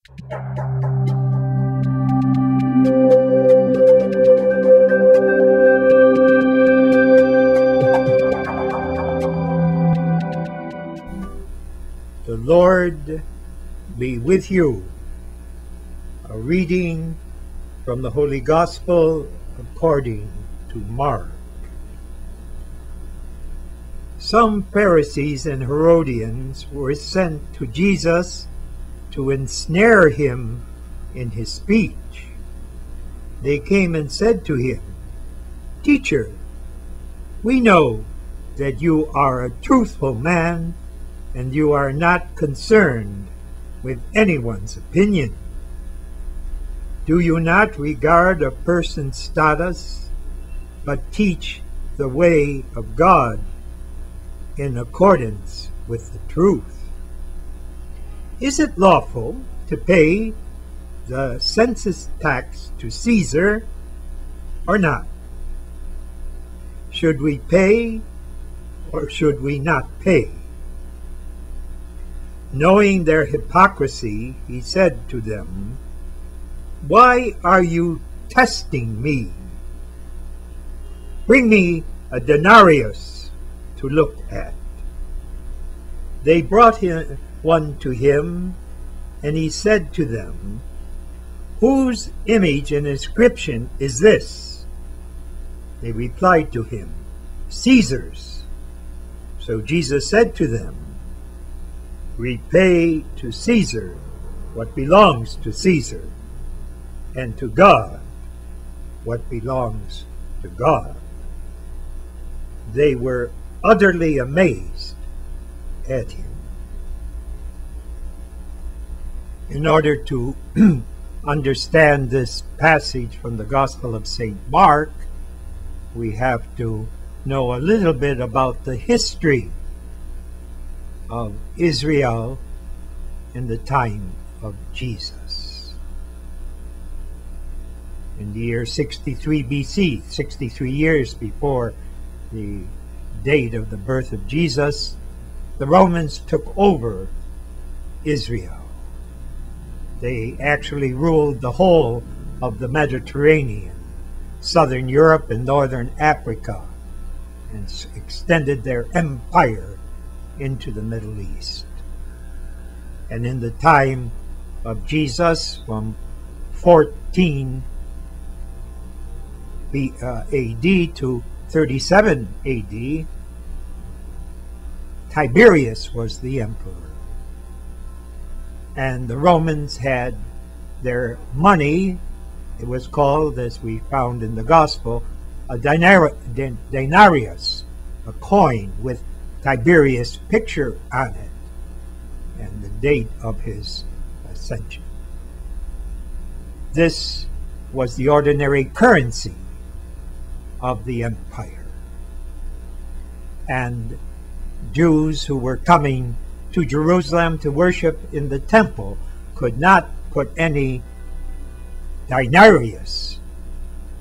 The Lord be with you. A reading from the Holy Gospel according to Mark. Some Pharisees and Herodians were sent to Jesus to ensnare him in his speech. They came and said to him, "Teacher, we know that you are a truthful man, and you are not concerned with anyone's opinion. Do you not regard a person's status, but teach the way of God in accordance with the truth? Is it lawful to pay the census tax to Caesar or not? Should we pay or should we not pay?" Knowing their hypocrisy, he said to them, "Why are you testing me? Bring me a denarius to look at." They brought one to him, and he said to them, "Whose image and inscription is this?" They replied to him, "Caesar's." So Jesus said to them, "Repay to Caesar what belongs to Caesar, and to God what belongs to God." They were utterly amazed at him. In order to understand this passage from the Gospel of St. Mark, we have to know a little bit about the history of Israel in the time of Jesus. In the year 63 BC, 63 years before the date of the birth of Jesus, the Romans took over Israel. They actually ruled the whole of the Mediterranean, southern Europe and northern Africa, and extended their empire into the Middle East. And in the time of Jesus, from 14 AD to 37 AD, Tiberius was the emperor. And the Romans had their money. It was called, as we found in the Gospel, a denarius, a coin with Tiberius' picture on it and the date of his ascension. This was the ordinary currency of the empire. And Jews who were coming to Jerusalem to worship in the temple could not put any denarius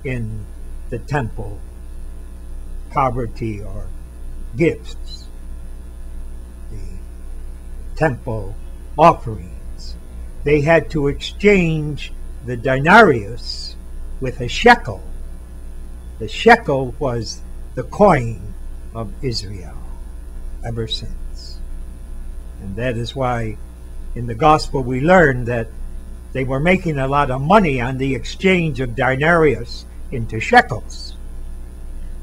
in the temple poverty or gifts, the temple offerings. They had to exchange the denarius with a shekel. The shekel was the coin of Israel ever since. And that is why in the Gospel we learn that they were making a lot of money on the exchange of denarius into shekels.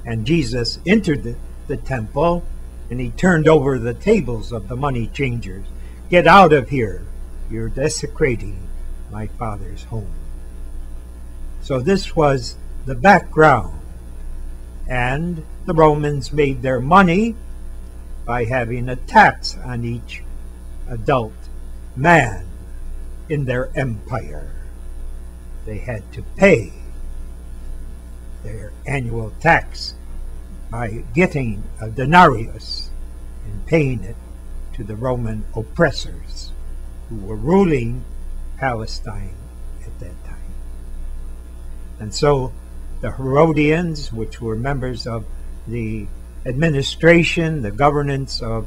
And Jesus entered the temple, and he turned over the tables of the money changers. "Get out of here. You're desecrating my Father's home." So this was the background. And the Romans made their money by having a tax on each adult man in their empire. They had to pay their annual tax by getting a denarius and paying it to the Roman oppressors who were ruling Palestine at that time. And so the Herodians, which were members of the administration, the governance of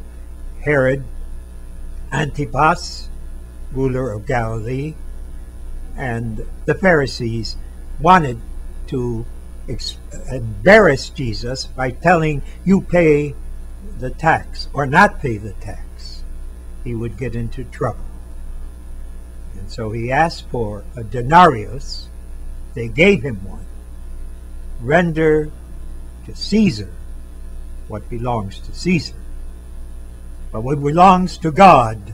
Herod Antipas, ruler of Galilee, and the Pharisees wanted to embarrass Jesus by telling, you pay the tax or not pay the tax. He would get into trouble. And so he asked for a denarius. They gave him one. Render to Caesar what belongs to Caesar, but what belongs to God,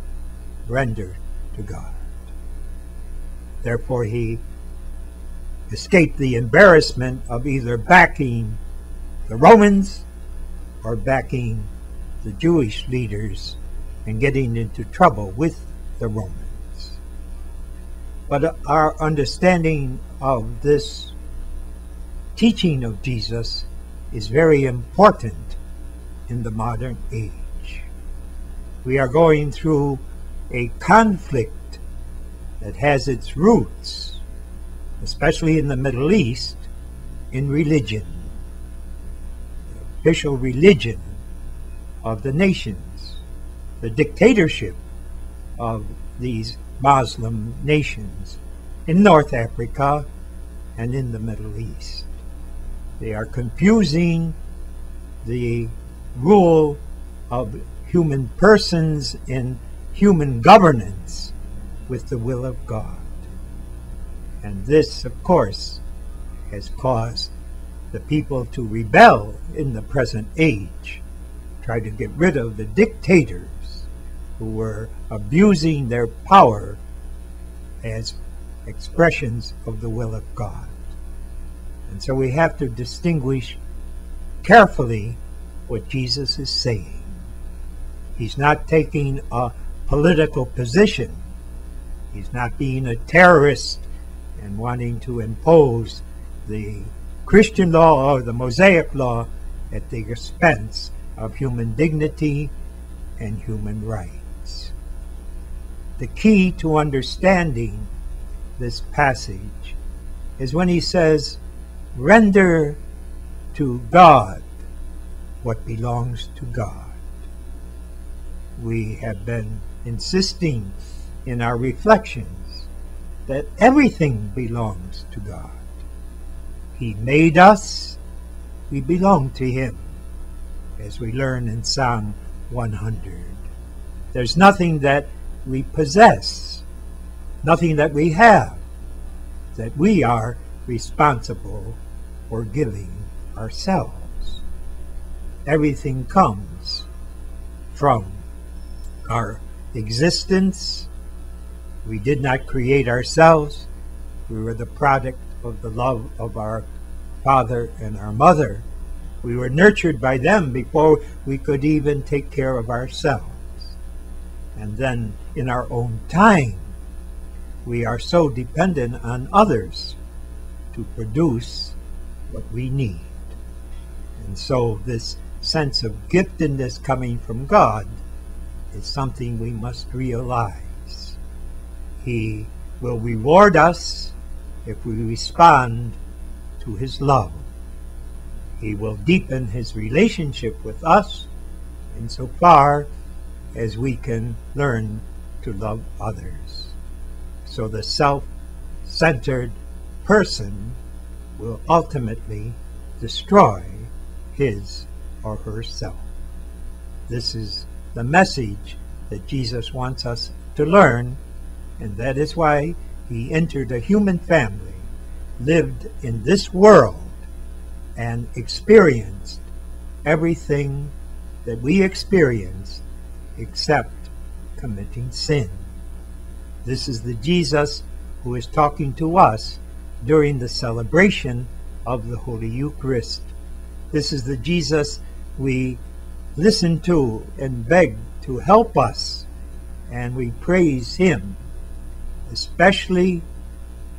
render to God. Therefore he escaped the embarrassment of either backing the Romans or backing the Jewish leaders and getting into trouble with the Romans. But our understanding of this teaching of Jesus is very important in the modern age. We are going through a conflict that has its roots, especially in the Middle East, in religion, the official religion of the nations, the dictatorship of these Muslim nations in North Africa and in the Middle East. They are confusing the rule of human persons in human governance with the will of God. And this, of course, has caused the people to rebel in the present age, try to get rid of the dictators who were abusing their power as expressions of the will of God. And so we have to distinguish carefully what Jesus is saying. He's not taking a political position. He's not being a terrorist and wanting to impose the Christian law or the Mosaic law at the expense of human dignity and human rights. The key to understanding this passage is when he says, render to God what belongs to God. We have been insisting in our reflections that everything belongs to God. He made us, we belong to him, as we learn in Psalm 100. There's nothing that we possess, nothing that we have, that we are responsible for giving ourselves. Everything comes from our existence. We did not create ourselves. We were the product of the love of our father and our mother. We were nurtured by them before we could even take care of ourselves. And then in our own time, we are so dependent on others to produce what we need. And so this sense of giftedness coming from God is something we must realize. He will reward us if we respond to his love. He will deepen his relationship with us insofar as we can learn to love others. So the self-centered person will ultimately destroy his or herself. This is the message that Jesus wants us to learn, and that is why he entered a human family, lived in this world, and experienced everything that we experience except committing sin. This is the Jesus who is talking to us during the celebration of the Holy Eucharist. This is the Jesus we listen to and beg to help us, and we praise him, especially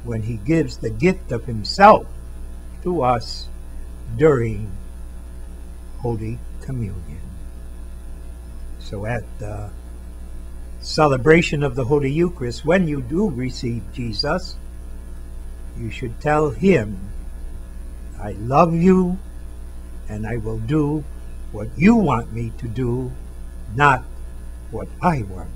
when he gives the gift of himself to us during Holy Communion. So at the celebration of the Holy Eucharist, when you do receive Jesus, you should tell him, I love you, and I will do what you want me to do, not what I want